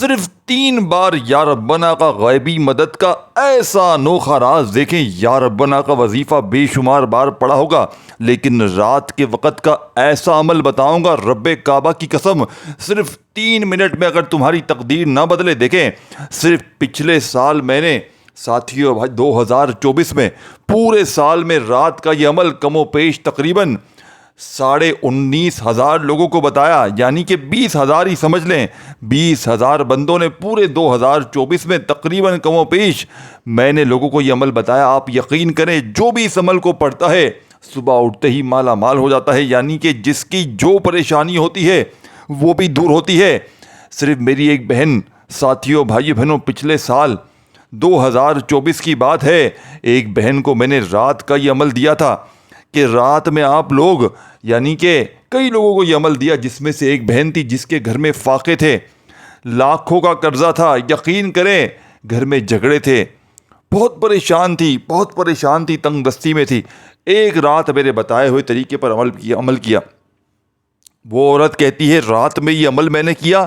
صرف 3 بار یا ربنا کا غیبی مدد کا ایسا انوکھا راز دیکھیں. یا ربنا کا وظیفہ بے شمار بار پڑھا ہوگا، لیکن رات کے وقت کا ایسا عمل بتاؤں گا رب کعبہ کی قسم، صرف 3 منٹ میں اگر تمہاری تقدیر نہ بدلے. دیکھیں صرف پچھلے سال میں نے ساتھیوں 2024 میں پورے سال میں رات کا یہ عمل کم و پیش تقریباً 19,500 لوگوں کو بتایا، یعنی کہ 20,000 ہی سمجھ لیں. 20,000 بندوں نے پورے 2024 میں تقریباً کم و پیش میں نے لوگوں کو یہ عمل بتایا. آپ یقین کریں جو بھی اس عمل کو پڑھتا ہے صبح اٹھتے ہی مالا مال ہو جاتا ہے، یعنی کہ جس کی جو پریشانی ہوتی ہے وہ بھی دور ہوتی ہے. صرف میری ایک بہن، ساتھیوں بھائی بہنوں، پچھلے سال 2024 کی بات ہے، ایک بہن کو میں نے رات کا یہ عمل دیا تھا کہ رات میں آپ لوگ، یعنی کہ کئی لوگوں کو یہ عمل دیا، جس میں سے ایک بہن تھی جس کے گھر میں فاقے تھے، لاکھوں کا قرضہ تھا، یقین کریں گھر میں جھگڑے تھے، بہت پریشان تھی، تنگ دستی میں تھی. ایک رات میرے بتائے ہوئے طریقے پر عمل کیا. وہ عورت کہتی ہے رات میں یہ عمل میں نے کیا،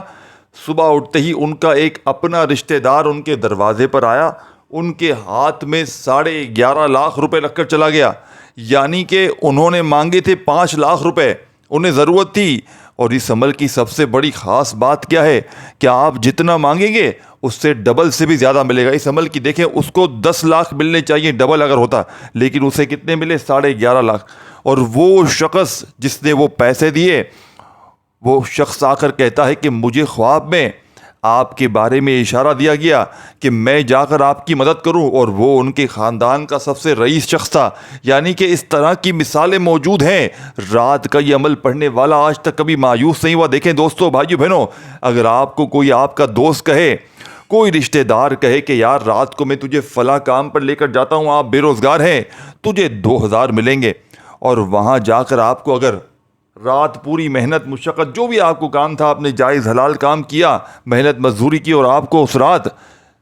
صبح اٹھتے ہی ان کا ایک اپنا رشتہ دار ان کے دروازے پر آیا، ان کے ہاتھ میں 11.5 لاکھ روپے رکھ کر چلا گیا. یعنی کہ انہوں نے مانگے تھے 5 لاکھ روپے، انہیں ضرورت تھی. اور اس عمل کی سب سے بڑی خاص بات کیا ہے کہ آپ جتنا مانگیں گے اس سے ڈبل سے بھی زیادہ ملے گا. اس عمل کی دیکھیں، اس کو 10 لاکھ ملنے چاہیے ڈبل اگر ہوتا، لیکن اسے کتنے ملے؟ 11.5 لاکھ. اور وہ شخص جس نے وہ پیسے دیے، وہ شخص آ کر کہتا ہے کہ مجھے خواب میں آپ کے بارے میں اشارہ دیا گیا کہ میں جا کر آپ کی مدد کروں، اور وہ ان کے خاندان کا سب سے رئیس شخص تھا. یعنی کہ اس طرح کی مثالیں موجود ہیں. رات کا یہ عمل پڑھنے والا آج تک کبھی مایوس نہیں ہوا. دیکھیں دوستو بھائیو بہنوں، اگر آپ کو کوئی آپ کا دوست کہے، کوئی رشتہ دار کہے کہ یار رات کو میں تجھے فلاں کام پر لے کر جاتا ہوں، آپ بے روزگار ہیں، تجھے 2,000 ملیں گے، اور وہاں جا کر آپ کو اگر رات پوری محنت مشقت جو بھی آپ کو کام تھا، آپ نے جائز حلال کام کیا، محنت مزدوری کی، اور آپ کو اس رات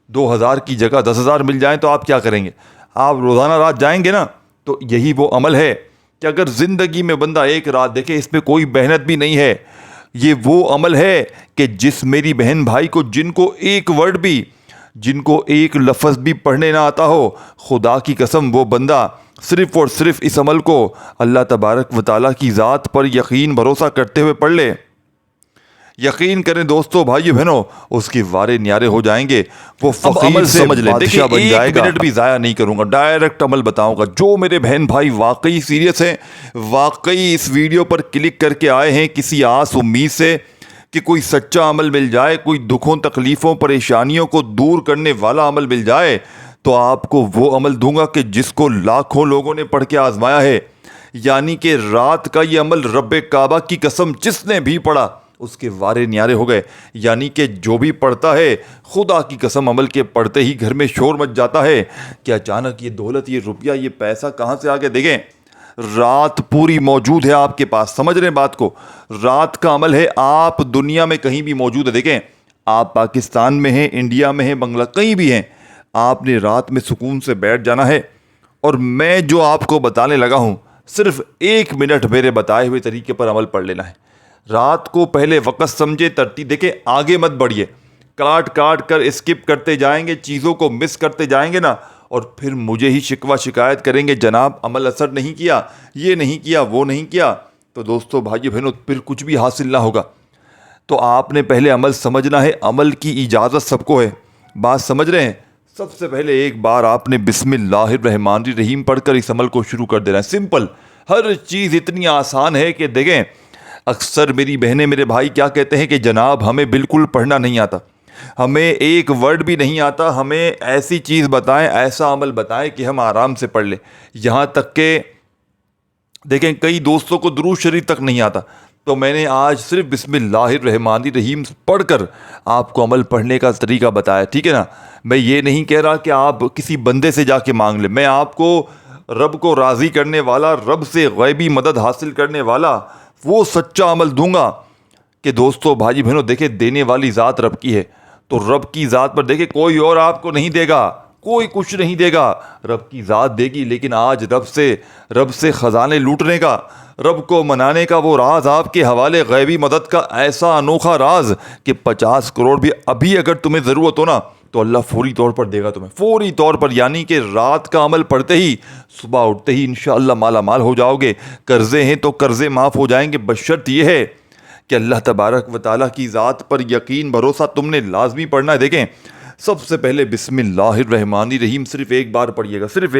2,000 کی جگہ 10,000 مل جائیں تو آپ کیا کریں گے؟ آپ روزانہ رات جائیں گے نا. تو یہی وہ عمل ہے کہ اگر زندگی میں بندہ ایک رات دیکھے، اس میں کوئی محنت بھی نہیں ہے، یہ وہ عمل ہے کہ جس میری بہن بھائی کو، جن کو ایک ورڈ بھی، جن کو ایک لفظ بھی پڑھنے نہ آتا ہو، خدا کی قسم وہ بندہ صرف اور صرف اس عمل کو اللہ تبارک و تعالیٰ کی ذات پر یقین بھروسہ کرتے ہوئے پڑھ لے. یقین کریں دوستو بھائیو بہنوں، اس کی وارے نیارے ہو جائیں گے. وہ فقیر سے بادشاہ بن جائے گا. 1 منٹ بھی ضائع نہیں کروں گا، ڈائریکٹ عمل بتاؤں گا. جو میرے بہن بھائی واقعی سیریس ہیں، واقعی اس ویڈیو پر کلک کر کے آئے ہیں کسی آس امید سے کہ کوئی سچا عمل مل جائے، کوئی دکھوں تکلیفوں پریشانیوں کو دور کرنے والا عمل مل جائے، تو آپ کو وہ عمل دوں گا کہ جس کو لاکھوں لوگوں نے پڑھ کے آزمایا ہے. یعنی کہ رات کا یہ عمل رب کعبہ کی قسم جس نے بھی پڑھا اس کے وارے نیارے ہو گئے. یعنی کہ جو بھی پڑھتا ہے، خدا کی قسم عمل کے پڑھتے ہی گھر میں شور مچ جاتا ہے کہ اچانک یہ دولت، یہ روپیہ، یہ پیسہ کہاں سے آ کے. دیکھیں رات پوری موجود ہے آپ کے پاس، سمجھ رہے ہیں بات کو؟ رات کا عمل ہے، آپ دنیا میں کہیں بھی موجود ہے. دیکھیں آپ پاکستان میں ہیں، انڈیا میں ہیں، بنگلہ، کہیں بھی ہیں، آپ نے رات میں سکون سے بیٹھ جانا ہے، اور میں جو آپ کو بتانے لگا ہوں صرف 1 منٹ میرے بتائے ہوئے طریقے پر عمل پڑھ لینا ہے. رات کو پہلے وقت سمجھے، ترتیب دیکھیں، آگے مت بڑھیے، کاٹ کر اسکپ کرتے جائیں گے، چیزوں کو مس کرتے جائیں گے نا، اور پھر مجھے ہی شکوہ شکایت کریں گے جناب عمل اثر نہیں کیا، یہ نہیں کیا، وہ نہیں کیا. تو دوستو بھائی بہنوں پھر کچھ بھی حاصل نہ ہوگا. تو آپ نے پہلے عمل سمجھنا ہے. عمل کی اجازت سب کو ہے، بات سمجھ رہے ہیں؟ سب سے پہلے ایک بار آپ نے بسم اللہ الرحمن الرحیم پڑھ کر اس عمل کو شروع کر دینا ہے. سمپل، ہر چیز اتنی آسان ہے کہ دیکھیں اکثر میری بہنیں، میرے بھائی کیا کہتے ہیں کہ جناب ہمیں بالکل پڑھنا نہیں آتا، ہمیں ایک ورڈ بھی نہیں آتا، ہمیں ایسی چیز بتائیں، ایسا عمل بتائیں کہ ہم آرام سے پڑھ لیں. یہاں تک کہ دیکھیں کئی دوستوں کو درود شریف تک نہیں آتا. تو میں نے آج صرف بسم اللہ الرحمن الرحیم پڑھ کر آپ کو عمل پڑھنے کا طریقہ بتایا، ٹھیک ہے نا؟ میں یہ نہیں کہہ رہا کہ آپ کسی بندے سے جا کے مانگ لیں. میں آپ کو رب کو راضی کرنے والا، رب سے غیبی مدد حاصل کرنے والا وہ سچا عمل دوں گا کہ دوستو بھائی بہنوں دیکھیں دینے والی ذات رب کی ہے. تو رب کی ذات پر دیکھیں کوئی اور آپ کو نہیں دے گا، کوئی کچھ نہیں دے گا، رب کی ذات دے گی. لیکن آج رب سے خزانے لوٹنے کا، رب کو منانے کا وہ راز آپ کے حوالے، غیبی مدد کا ایسا انوکھا راز کہ 50 کروڑ بھی ابھی اگر تمہیں ضرورت ہو نا تو اللہ فوری طور پر دے گا تمہیں، فوری طور پر، یعنی کہ رات کا عمل پڑھتے ہی صبح اٹھتے ہی انشاءاللہ مالا مال ہو جاؤ گے۔ قرضے ہیں تو قرضے معاف ہو جائیں گے، بشرط یہ ہے کہ اللہ تبارک و تعالیٰ کی ذات پر یقین بھروسہ تم نے لازمی پڑھنا ہے۔ دیکھیں سب سے پہلے بسم اللہ الرحمن الرحیم صرف ایک بار پڑھیے گا، صرف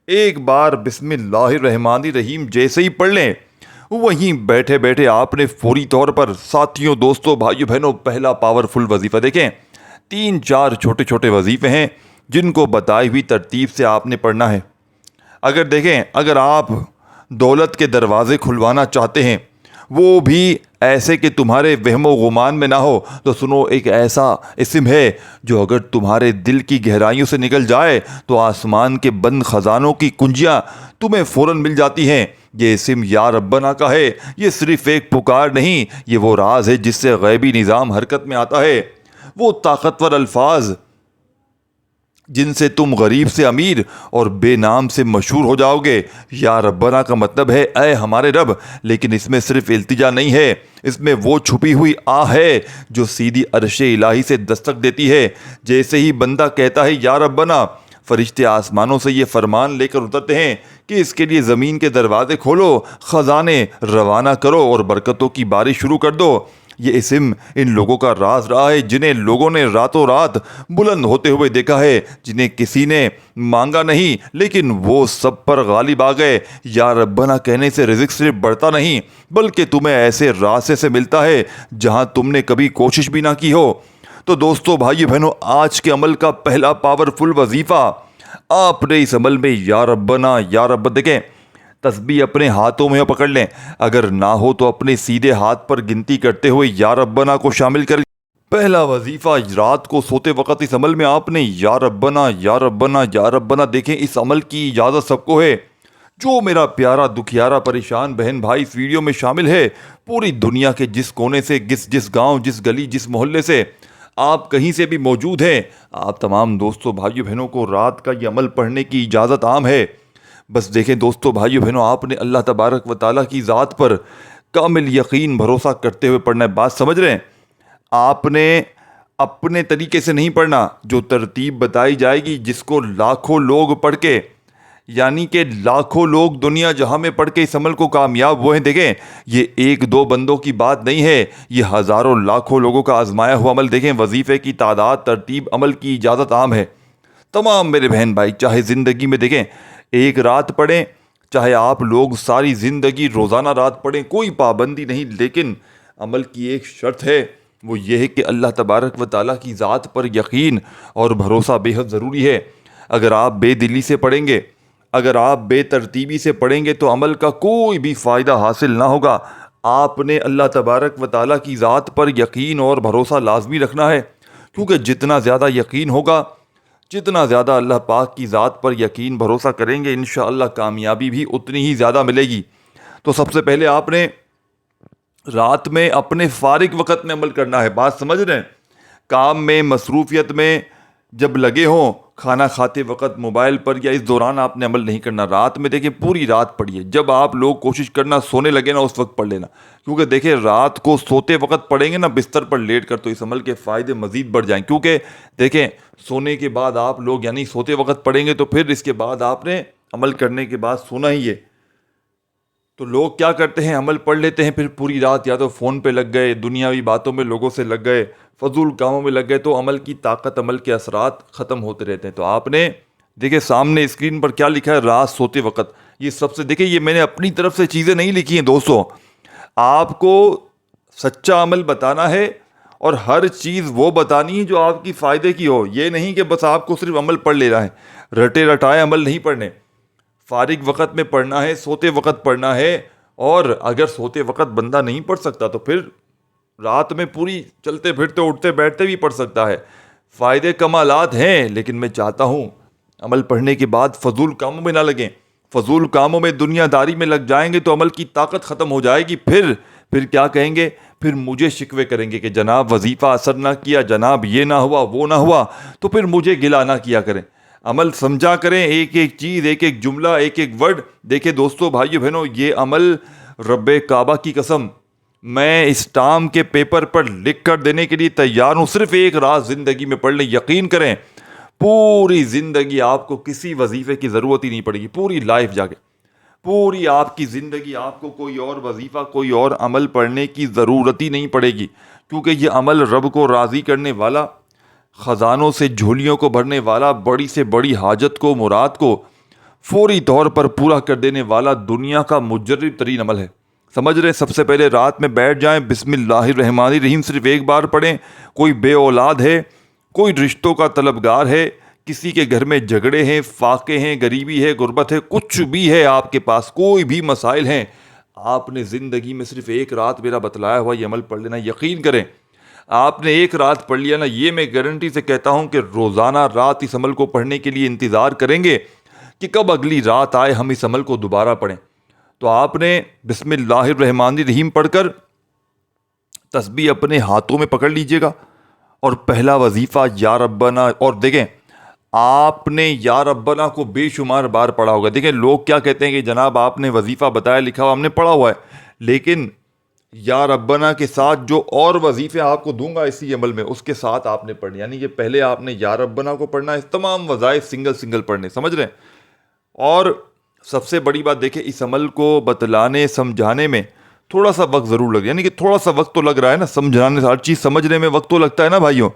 ایک بار بسم اللہ الرحمن الرحیم جیسے ہی پڑھ لیں، وہیں بیٹھے بیٹھے آپ نے فوری طور پر، ساتھیوں دوستوں بھائیوں بہنوں، پہلا پاورفل وظیفہ دیکھیں، 3-4 چھوٹے چھوٹے وظیفے ہیں جن کو بتائی ہوئی ترتیب سے آپ نے پڑھنا ہے۔ اگر آپ دولت کے دروازے کھلوانا چاہتے ہیں، وہ بھی ایسے کہ تمہارے وہم و گمان میں نہ ہو، تو سنو، ایک ایسا اسم ہے جو اگر تمہارے دل کی گہرائیوں سے نکل جائے تو آسمان کے بند خزانوں کی کنجیاں تمہیں فوراً مل جاتی ہیں۔ یہ اسم یا ربنا کا ہے، یہ صرف ایک پکار نہیں، یہ وہ راز ہے جس سے غیبی نظام حرکت میں آتا ہے، وہ طاقتور الفاظ جن سے تم غریب سے امیر اور بے نام سے مشہور ہو جاؤ گے۔ یا ربنا کا مطلب ہے اے ہمارے رب، لیکن اس میں صرف التجا نہیں ہے، اس میں وہ چھپی ہوئی آہ ہے جو سیدھی عرش الہی سے دستک دیتی ہے۔ جیسے ہی بندہ کہتا ہے یا ربنا، فرشتے آسمانوں سے یہ فرمان لے کر اترتے ہیں کہ اس کے لیے زمین کے دروازے کھولو، خزانے روانہ کرو اور برکتوں کی بارش شروع کر دو۔ یہ اسم ان لوگوں کا راز رہا ہے جنہیں لوگوں نے راتوں رات بلند ہوتے ہوئے دیکھا ہے، جنہیں کسی نے مانگا نہیں لیکن وہ سب پر غالب آ گئے۔ یا ربنا کہنے سے رزق صرف بڑھتا نہیں بلکہ تمہیں ایسے راستے سے ملتا ہے جہاں تم نے کبھی کوشش بھی نہ کی ہو۔ تو دوستو بھائیو بہنوں، آج کے عمل کا پہلا پاورفل وظیفہ آپ نے اس عمل میں یا ربنا یا رب، دیکھیں تسبیح اپنے ہاتھوں میں پکڑ لیں، اگر نہ ہو تو اپنے سیدھے ہاتھ پر گنتی کرتے ہوئے یا ربنا کو شامل کریں۔ پہلا وظیفہ رات کو سوتے وقت اس عمل میں آپ نے یا ربنا یا ربنا یا ربنا، دیکھیں اس عمل کی اجازت سب کو ہے۔ جو میرا پیارا دکھیارا پریشان بہن بھائی اس ویڈیو میں شامل ہے، پوری دنیا کے جس کونے سے، جس گاؤں، جس گلی، جس محلے سے آپ کہیں سے بھی موجود ہیں، آپ تمام دوستوں بھائیوں بہنوں کو رات کا یہ عمل پڑھنے کی اجازت عام ہے۔ بس دیکھیں دوستوں بھائیوں بہنوں، آپ نے اللہ تبارک و تعالیٰ کی ذات پر کامل یقین بھروسہ کرتے ہوئے پڑھنا ہے۔ بات سمجھ رہے ہیں؟ آپ نے اپنے طریقے سے نہیں پڑھنا، جو ترتیب بتائی جائے گی جس کو لاکھوں لوگ پڑھ کے، یعنی کہ لاکھوں لوگ دنیا جہاں میں پڑھ کے اس عمل کو کامیاب ہوئے ہیں۔ دیکھیں یہ 1-2 بندوں کی بات نہیں ہے، یہ ہزاروں لاکھوں لوگوں کا آزمایا ہوا عمل۔ دیکھیں وظیفے کی تعداد، ترتیب، عمل کی اجازت عام ہے۔ تمام میرے بہن بھائی چاہے زندگی میں دیکھیں ایک رات پڑھیں، چاہے آپ لوگ ساری زندگی روزانہ رات پڑھیں، کوئی پابندی نہیں، لیکن عمل کی ایک شرط ہے، وہ یہ ہے کہ اللہ تبارک و تعالیٰ کی ذات پر یقین اور بھروسہ بے حد ضروری ہے۔ اگر آپ بے دلی سے پڑھیں گے، اگر آپ بے ترتیبی سے پڑھیں گے تو عمل کا کوئی بھی فائدہ حاصل نہ ہوگا۔ آپ نے اللہ تبارک و تعالیٰ کی ذات پر یقین اور بھروسہ لازمی رکھنا ہے، کیونکہ جتنا زیادہ یقین ہوگا، جتنا زیادہ اللہ پاک کی ذات پر یقین بھروسہ کریں گے، انشاءاللہ کامیابی بھی اتنی ہی زیادہ ملے گی۔ تو سب سے پہلے آپ نے رات میں اپنے فارغ وقت میں عمل کرنا ہے۔ بات سمجھ رہے ہیں؟ کام میں، مصروفیت میں جب لگے ہوں، کھانا کھاتے وقت، موبائل پر، یا اس دوران آپ نے عمل نہیں کرنا۔ رات میں دیکھیں پوری رات پڑھیے، جب آپ لوگ کوشش کرنا سونے لگے نا اس وقت پڑھ لینا، کیونکہ دیکھیں رات کو سوتے وقت پڑھیں گے نا بستر پر لیٹ کر تو اس عمل کے فائدے مزید بڑھ جائیں۔ کیونکہ دیکھیں سونے کے بعد آپ لوگ یعنی سوتے وقت پڑھیں گے تو پھر اس کے بعد آپ نے عمل کرنے کے بعد سونا ہی ہے۔ تو لوگ کیا کرتے ہیں، عمل پڑھ لیتے ہیں، پھر پوری رات یا تو فون پہ لگ گئے، دنیاوی باتوں میں لوگوں سے لگ گئے، فضول کاموں میں لگ گئے، تو عمل کی طاقت، عمل کے اثرات ختم ہوتے رہتے ہیں۔ تو آپ نے دیکھیں سامنے اسکرین پر کیا لکھا ہے، رات سوتے وقت۔ یہ سب سے دیکھیں، یہ میں نے اپنی طرف سے چیزیں نہیں لکھی ہیں دوستوں، آپ کو سچا عمل بتانا ہے اور ہر چیز وہ بتانی ہے جو آپ کی فائدے کی ہو۔ یہ نہیں کہ بس آپ کو صرف عمل پڑھ لینا ہے، رٹے رٹائے عمل نہیں پڑھنے، فارغ وقت میں پڑھنا ہے، سوتے وقت پڑھنا ہے۔ اور اگر سوتے وقت بندہ نہیں پڑھ سکتا تو پھر رات میں پوری چلتے پھرتے اٹھتے بیٹھتے بھی پڑھ سکتا ہے۔ فائدے کمالات ہیں، لیکن میں چاہتا ہوں عمل پڑھنے کے بعد فضول کاموں میں نہ لگیں۔ فضول کاموں میں، دنیا داری میں لگ جائیں گے تو عمل کی طاقت ختم ہو جائے گی۔ پھر کیا کہیں گے، پھر مجھے شکوے کریں گے کہ جناب وظیفہ اثر نہ کیا، جناب یہ نہ ہوا، وہ نہ ہوا، تو پھر مجھے گلہ نہ کیا کریں۔ عمل سمجھا کریں، ایک ایک چیز، ایک ایک جملہ، ایک ایک ورڈ. دیکھیں دوستو بھائیو بہنوں، یہ عمل رب کعبہ کی قسم میں اسٹام کے پیپر پر لکھ کر دینے کے لیے تیار ہوں. صرف ایک رات زندگی میں پڑھ لیں، یقین کریں پوری زندگی آپ کو کسی وظیفے کی ضرورت ہی نہیں پڑے گی. پوری لائف جا کے، پوری آپ کی زندگی آپ کو کوئی اور وظیفہ، کوئی اور عمل پڑھنے کی ضرورت ہی نہیں پڑے گی، کیونکہ یہ عمل رب کو راضی کرنے والا، خزانوں سے جھولیوں کو بھرنے والا، بڑی سے بڑی حاجت کو، مراد کو فوری طور پر پورا کر دینے والا دنیا کا مجرب ترین عمل ہے. سمجھ رہے؟ سب سے پہلے رات میں بیٹھ جائیں، بسم اللہ الرحمن الرحیم صرف ایک بار پڑھیں. کوئی بے اولاد ہے، کوئی رشتوں کا طلبگار ہے، کسی کے گھر میں جھگڑے ہیں، فاقے ہیں، غریبی ہے، غربت ہے، کچھ بھی ہے آپ کے پاس، کوئی بھی مسائل ہیں، آپ نے زندگی میں صرف ایک رات میرا بتلایا ہوا یہ عمل پڑھ لینا. یقین کریں آپ نے ایک رات پڑھ لیا نا، یہ میں گارنٹی سے کہتا ہوں کہ روزانہ رات اس عمل کو پڑھنے کے لیے انتظار کریں گے کہ کب اگلی رات آئے ہم اس عمل کو دوبارہ پڑھیں. تو آپ نے بسم اللہ الرحمن الرحیم پڑھ کر تسبیح اپنے ہاتھوں میں پکڑ لیجئے گا، اور پہلا وظیفہ یا ربنا. اور دیکھیں آپ نے یا ربنا کو بے شمار بار پڑھا ہوگا. دیکھیں لوگ کیا کہتے ہیں کہ جناب آپ نے وظیفہ بتایا، لکھا ہوا ہم نے پڑھا ہوا ہے، لیکن یا ربنا کے ساتھ جو اور وظیفے آپ کو دوں گا اسی عمل میں، اس کے ساتھ آپ نے پڑھنا. یعنی کہ پہلے آپ نے یا ربنا کو پڑھنا ہے، تمام وظائف سنگل سنگل پڑھنے. سمجھ رہے ہیں؟ اور سب سے بڑی بات دیکھیں، اس عمل کو بتلانے سمجھانے میں تھوڑا سا وقت ضرور لگ، یعنی کہ تھوڑا سا وقت تو لگ رہا ہے نا، سمجھانے سے ہر چیز سمجھنے میں وقت تو لگتا ہے نا بھائیوں.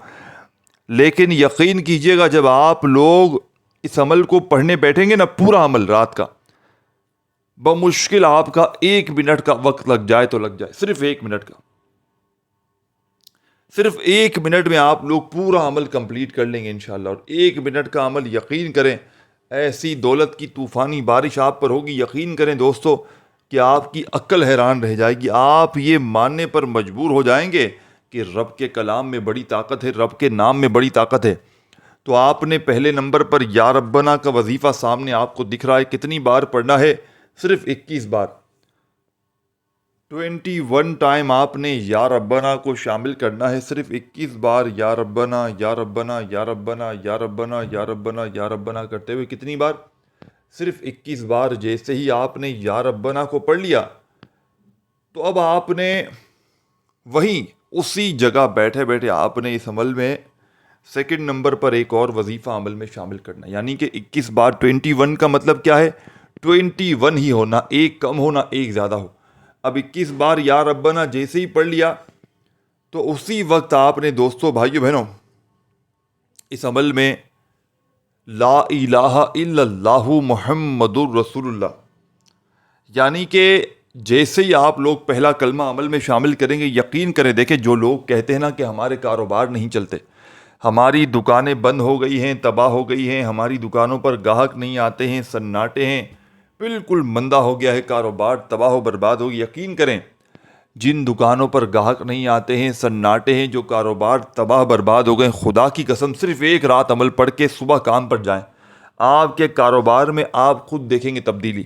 لیکن یقین کیجئے گا جب آپ لوگ اس عمل کو پڑھنے بیٹھیں گے نا، پورا عمل رات کا، بمشکل آپ کا 1 منٹ کا وقت لگ جائے تو لگ جائے، صرف 1 منٹ کا. صرف 1 منٹ میں آپ لوگ پورا عمل کمپلیٹ کر لیں گے انشاءاللہ. اور 1 منٹ کا عمل یقین کریں ایسی دولت کی طوفانی بارش آپ پر ہوگی. یقین کریں دوستو کہ آپ کی عقل حیران رہ جائے گی. آپ یہ ماننے پر مجبور ہو جائیں گے کہ رب کے کلام میں بڑی طاقت ہے، رب کے نام میں بڑی طاقت ہے. تو آپ نے پہلے نمبر پر یا ربنا کا وظیفہ سامنے آپ کو دکھ رہا ہے، کتنی بار پڑھنا ہے؟ صرف 21 بار. 21 ٹائم آپ نے یا ربنا کو شامل کرنا ہے. صرف 21 بار یا ربنا یا ربنا یا ربنا یا ربنا یا ربنا یا ربنا کرتے ہوئے کتنی بار؟ صرف 21 بار. جیسے ہی آپ نے یا ربنا کو پڑھ لیا تو اب آپ نے وہیں اسی جگہ بیٹھے بیٹھے آپ نے اس عمل میں سیکنڈ نمبر پر ایک اور وظیفہ عمل میں شامل کرنا. یعنی کہ 21 بار 21 کا مطلب کیا ہے؟ 21 ہی ہونا، ایک کم ہونا ایک زیادہ ہو. اب 21 بار یا ربنا جیسے ہی پڑھ لیا تو اسی وقت آپ نے دوستو بھائیو بہنوں اس عمل میں لا الہ الا اللہ محمد الرسول اللہ، یعنی کہ جیسے ہی آپ لوگ پہلا کلمہ عمل میں شامل کریں گے، یقین کریں دیکھیں جو لوگ کہتے ہیں نا کہ ہمارے کاروبار نہیں چلتے، ہماری دکانیں بند ہو گئی ہیں، تباہ ہو گئی ہیں، ہماری دکانوں پر گاہک نہیں آتے ہیں، سناٹے ہیں، بالکل مندہ ہو گیا ہے کاروبار، تباہ و برباد ہو گیا. یقین کریں جن دکانوں پر گاہک نہیں آتے ہیں، سناٹے ہیں، جو کاروبار تباہ برباد ہو گئے، خدا کی قسم صرف ایک رات عمل پڑھ کے صبح کام پر جائیں، آپ کے کاروبار میں آپ خود دیکھیں گے تبدیلی.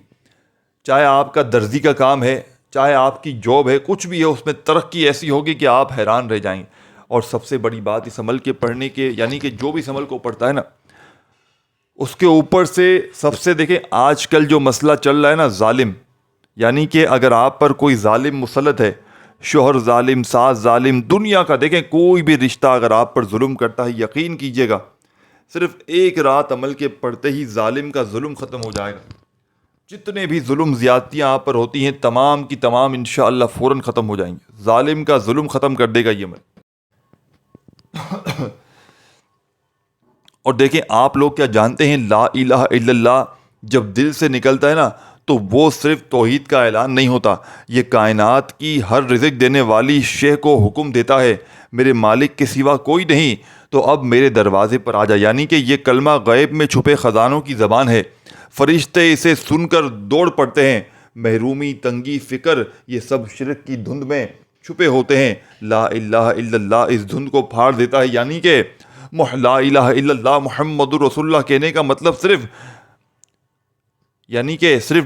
چاہے آپ کا درزی کا کام ہے، چاہے آپ کی جاب ہے، کچھ بھی ہے، اس میں ترقی ایسی ہوگی کہ آپ حیران رہ جائیں گے. اور سب سے بڑی بات اس عمل کے پڑھنے کے، یعنی کہ جو بھی اس عمل کو پڑھتا ہے نا، اس کے اوپر سے سب سے دیکھیں آج کل جو مسئلہ چل رہا ہے نا، ظالم، یعنی کہ اگر آپ پر کوئی ظالم مسلط ہے، شوہر ظالم، ساس ظالم، دنیا کا دیکھیں کوئی بھی رشتہ اگر آپ پر ظلم کرتا ہے، یقین کیجئے گا صرف ایک رات عمل کے پڑھتے ہی ظالم کا ظلم ختم ہو جائے گا. جتنے بھی ظلم زیادتیاں آپ پر ہوتی ہیں تمام کی تمام انشاءاللہ فوراً ختم ہو جائیں گے. ظالم کا ظلم ختم کر دے گا یہ عمل. اور دیکھیں آپ لوگ کیا جانتے ہیں، لا الہ الا اللہ جب دل سے نکلتا ہے نا تو وہ صرف توحید کا اعلان نہیں ہوتا، یہ کائنات کی ہر رزق دینے والی شے کو حکم دیتا ہے میرے مالک کے سوا کوئی نہیں، تو اب میرے دروازے پر آ جا. یعنی کہ یہ کلمہ غیب میں چھپے خزانوں کی زبان ہے، فرشتے اسے سن کر دوڑ پڑتے ہیں. محرومی، تنگی، فکر، یہ سب شرک کی دھند میں چھپے ہوتے ہیں. لا الہ الا اللہ اس دھند کو پھاڑ دیتا ہے. یعنی کہ لا الہ الا اللہ محمد رسول اللہ کہنے کا مطلب صرف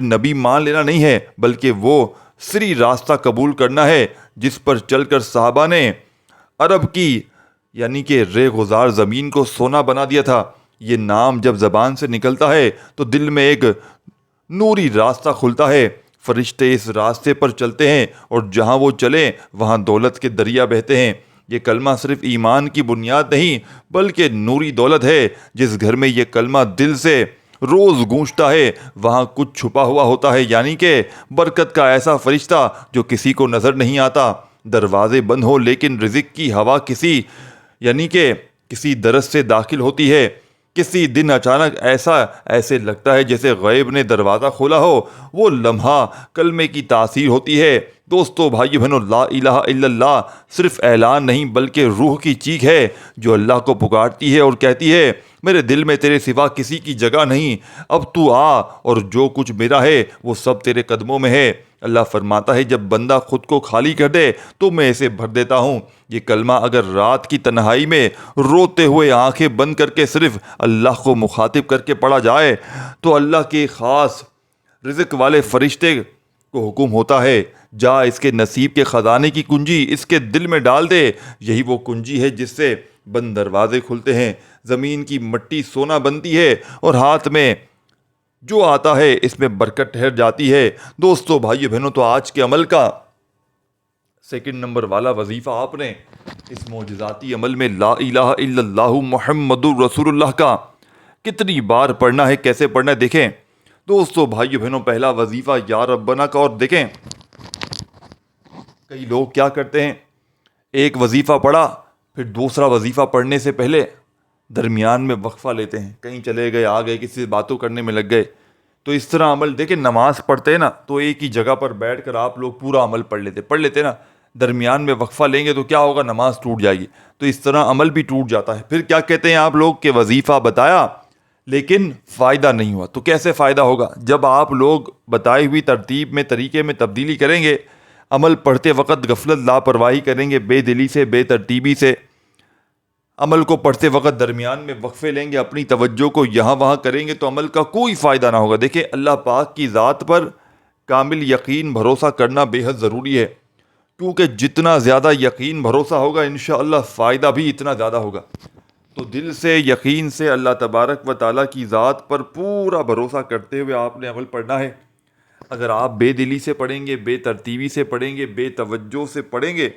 نبی مان لینا نہیں ہے، بلکہ وہ سری راستہ قبول کرنا ہے جس پر چل کر صحابہ نے عرب کی یعنی کہ ریگزار زمین کو سونا بنا دیا تھا. یہ نام جب زبان سے نکلتا ہے تو دل میں ایک نوری راستہ کھلتا ہے، فرشتے اس راستے پر چلتے ہیں اور جہاں وہ چلیں وہاں دولت کے دریا بہتے ہیں۔ یہ کلمہ صرف ایمان کی بنیاد نہیں بلکہ نوری دولت ہے۔ جس گھر میں یہ کلمہ دل سے روز گونجتا ہے وہاں کچھ چھپا ہوا ہوتا ہے، یعنی کہ برکت کا ایسا فرشتہ جو کسی کو نظر نہیں آتا۔ دروازے بند ہو لیکن رزق کی ہوا کسی درس سے داخل ہوتی ہے۔ کسی دن اچانک ایسے لگتا ہے جیسے غیب نے دروازہ کھولا ہو۔ وہ لمحہ کلمے کی تاثیر ہوتی ہے۔ دوستو، بھائیو بہنوں، لا الہ الا اللہ صرف اعلان نہیں بلکہ روح کی چیخ ہے جو اللہ کو پکارتی ہے اور کہتی ہے، میرے دل میں تیرے سوا کسی کی جگہ نہیں، اب تو آ اور جو کچھ میرا ہے وہ سب تیرے قدموں میں ہے۔ اللہ فرماتا ہے جب بندہ خود کو خالی کر دے تو میں اسے بھر دیتا ہوں۔ یہ کلمہ اگر رات کی تنہائی میں روتے ہوئے آنکھیں بند کر کے صرف اللہ کو مخاطب کر کے پڑھا جائے تو اللہ کے خاص رزق والے فرشتے کو حکم ہوتا ہے، جا اس کے نصیب کے خزانے کی کنجی اس کے دل میں ڈال دے۔ یہی وہ کنجی ہے جس سے بند دروازے کھلتے ہیں، زمین کی مٹی سونا بنتی ہے اور ہاتھ میں جو آتا ہے اس میں برکت ٹھہر جاتی ہے۔ دوستو، بھائیو بہنوں، تو آج کے عمل کا سیکنڈ نمبر والا وظیفہ آپ نے اس معجزاتی عمل میں لا الہ الا اللہ محمد رسول اللہ کا کتنی بار پڑھنا ہے، کیسے پڑھنا ہے دیکھیں۔ دوستو، بھائیو بہنوں، پہلا وظیفہ یا ربنا کا، اور دیکھیں کئی لوگ کیا کرتے ہیں، ایک وظیفہ پڑھا پھر دوسرا وظیفہ پڑھنے سے پہلے درمیان میں وقفہ لیتے ہیں، کہیں چلے گئے، آ گئے، کسی سے باتوں کرنے میں لگ گئے۔ تو اس طرح عمل دیکھیں، نماز پڑھتے ہیں نا تو ایک ہی جگہ پر بیٹھ کر آپ لوگ پورا عمل پڑھ لیتے نا، درمیان میں وقفہ لیں گے تو کیا ہوگا، نماز ٹوٹ جائے گی۔ تو اس طرح عمل بھی ٹوٹ جاتا ہے۔ پھر کیا کہتے ہیں آپ لوگ کہ وظیفہ بتایا لیکن فائدہ نہیں ہوا۔ تو کیسے فائدہ ہوگا؟ جب آپ لوگ بتائی ہوئی ترتیب میں، طریقے میں تبدیلی کریں گے، عمل پڑھتے وقت غفلت لاپرواہی کریں گے، بے دلی سے، بے ترتیبی سے، عمل کو پڑھتے وقت درمیان میں وقفے لیں گے، اپنی توجہ کو یہاں وہاں کریں گے تو عمل کا کوئی فائدہ نہ ہوگا۔ دیکھیں، اللہ پاک کی ذات پر کامل یقین بھروسہ کرنا بے حد ضروری ہے، کیونکہ جتنا زیادہ یقین بھروسہ ہوگا انشاءاللہ فائدہ بھی اتنا زیادہ ہوگا۔ تو دل سے، یقین سے اللہ تبارک و تعالیٰ کی ذات پر پورا بھروسہ کرتے ہوئے آپ نے عمل پڑھنا ہے۔ اگر آپ بے دلی سے پڑھیں گے، بے ترتیبی سے پڑھیں گے، بے توجہ سے پڑھیں گے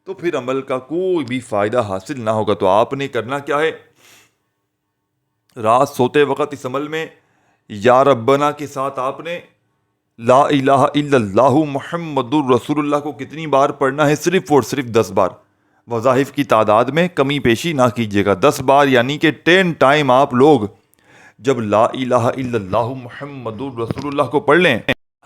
تو پھر عمل کا کوئی بھی فائدہ حاصل نہ ہوگا۔ تو آپ نے کرنا کیا ہے، رات سوتے وقت اس عمل میں یا ربنا کے ساتھ آپ نے لا الہ الا اللہ محمد الرسول اللہ کو کتنی بار پڑھنا ہے؟ صرف اور صرف 10 بار۔ وظائف کی تعداد میں کمی بیشی نہ کیجیے گا، 10 بار، یعنی کہ 10 ٹائم آپ لوگ جب لا الہ الا اللہ محمد الرسول اللہ کو پڑھ لیں۔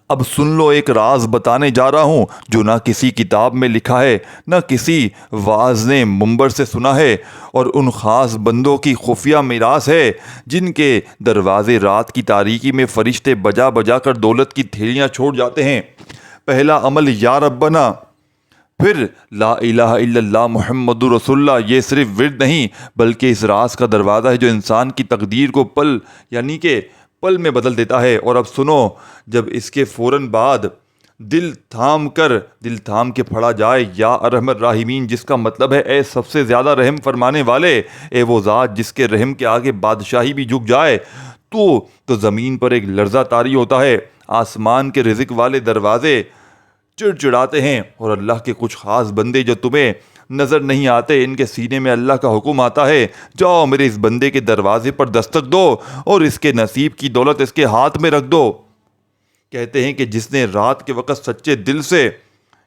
اب سن لو، ایک راز بتانے جا رہا ہوں جو نہ کسی کتاب میں لکھا ہے، نہ کسی واعظ نے منبر سے سنا ہے، اور ان خاص بندوں کی خفیہ میراث ہے جن کے دروازے رات کی تاریکی میں فرشتے بجا بجا کر دولت کی تھیلیاں چھوڑ جاتے ہیں۔ پہلا عمل یا ربنا، پھر لا الہ الا اللہ محمد رسول اللہ۔ یہ صرف ورد نہیں بلکہ اس راز کا دروازہ ہے جو انسان کی تقدیر کو پل میں بدل دیتا ہے۔ اور اب سنو، جب اس کے فوراً بعد دل تھام کے پڑھا جائے یا ارحم الراحمین، جس کا مطلب ہے اے سب سے زیادہ رحم فرمانے والے، اے وہ ذات جس کے رحم کے آگے بادشاہی بھی جھک جائے، تو زمین پر ایک لرزہ طاری ہوتا ہے، آسمان کے رزق والے دروازے چڑچڑاتے ہیں، اور اللہ کے کچھ خاص بندے جو تمہیں نظر نہیں آتے، ان کے سینے میں اللہ کا حکم آتا ہے، جاؤ میرے اس بندے کے دروازے پر دستک دو اور اس کے نصیب کی دولت اس کے ہاتھ میں رکھ دو۔ کہتے ہیں کہ جس نے رات کے وقت سچے دل سے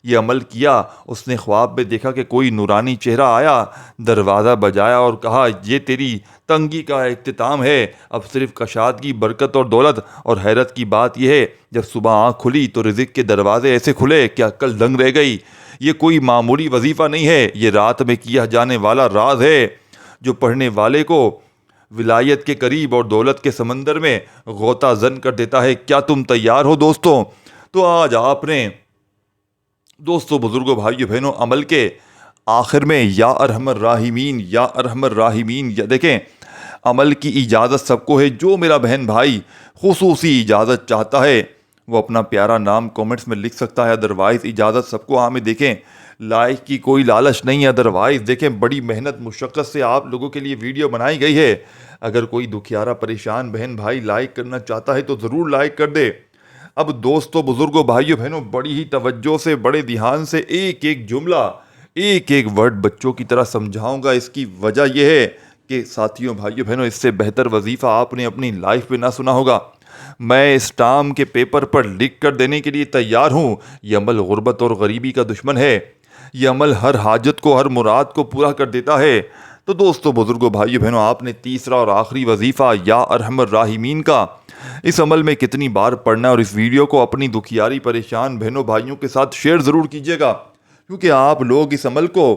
یہ عمل کیا، اس نے خواب میں دیکھا کہ کوئی نورانی چہرہ آیا، دروازہ بجایا اور کہا، یہ تیری تنگی کا اختتام ہے، اب صرف کشادگی، برکت اور دولت۔ اور حیرت کی بات یہ ہے، جب صبح آنکھ کھلی تو رزق کے دروازے ایسے کھلے کہ عقل دنگ رہ گئی۔ یہ کوئی معمولی وظیفہ نہیں ہے، یہ رات میں کیا جانے والا راز ہے جو پڑھنے والے کو ولایت کے قریب اور دولت کے سمندر میں غوطہ زن کر دیتا ہے۔ کیا تم تیار ہو دوستوں؟ تو آج آپ نے دوستو، بزرگوں، بھائیو بہنوں، عمل کے آخر میں یا ارحم الراحمین، یا ارحم الراحمین، یا دیکھیں، عمل کی اجازت سب کو ہے۔ جو میرا بہن بھائی خصوصی اجازت چاہتا ہے وہ اپنا پیارا نام کومنٹس میں لکھ سکتا ہے، ادروائز اجازت سب کو۔ ہاں میں دیکھیں، لائک کی کوئی لالچ نہیں ہے، ادروائز دیکھیں بڑی محنت مشقت سے آپ لوگوں کے لیے ویڈیو بنائی گئی ہے. اگر کوئی دکھیارا پریشان بہن بھائی لائک کرنا چاہتا ہے تو ضرور لائک کر دے. اب دوستوں بزرگوں بھائیوں بہنوں بڑی ہی توجہ سے بڑے دھیان سے ایک ایک جملہ ایک ایک ورڈ بچوں کی طرح سمجھاؤں گا. اس کی وجہ یہ ہے کہ ساتھیوں بھائیوں بہنوں اس سے بہتر وظیفہ آپ نے اپنی لائف میں نہ سنا ہوگا. میں اس ٹام کے پیپر پر لکھ کر دینے کے لیے تیار ہوں. یہ عمل غربت اور غریبی کا دشمن ہے. یہ عمل ہر حاجت کو ہر مراد کو پورا کر دیتا ہے. تو دوستوں بزرگوں بھائیوں بہنوں آپ نے تیسرا اور آخری وظیفہ یا ارحم الراحمین کا اس عمل میں کتنی بار پڑھنا ہے، اور اس ویڈیو کو اپنی دکھیاری پریشان بہنوں بھائیوں کے ساتھ شیئر ضرور کیجیے گا، کیونکہ آپ لوگ اس عمل کو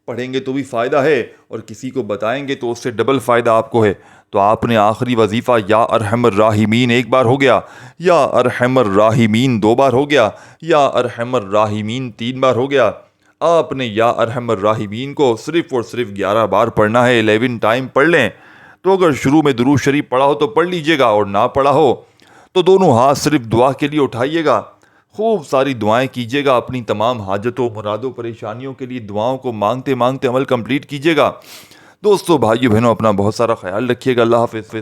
پڑھیں گے تو بھی فائدہ ہے اور کسی کو بتائیں گے تو اس سے ڈبل فائدہ آپ کو ہے. تو آپ نے آخری وظیفہ یا ارحم الراحمین ایک بار ہو گیا، یا ارحم الراحمین 2 بار ہو گیا، یا ارحم الراحمین 3 بار ہو گیا. آپ نے یا ارحم الراحمین کو صرف اور صرف 11 بار پڑھنا ہے. 11 ٹائم پڑھ لیں. تو اگر شروع میں درود شریف پڑھا ہو تو پڑھ لیجئے گا، اور نہ پڑھا ہو تو دونوں ہاتھ صرف دعا کے لیے اٹھائیے گا. خوب ساری دعائیں کیجیے گا. اپنی تمام حاجتوں مرادوں پریشانیوں کے لیے دعاؤں کو مانگتے مانگتے عمل کمپلیٹ کیجیے گا. دوستو بھائیو بہنوں اپنا بہت سارا خیال رکھیے گا. اللہ حافظ.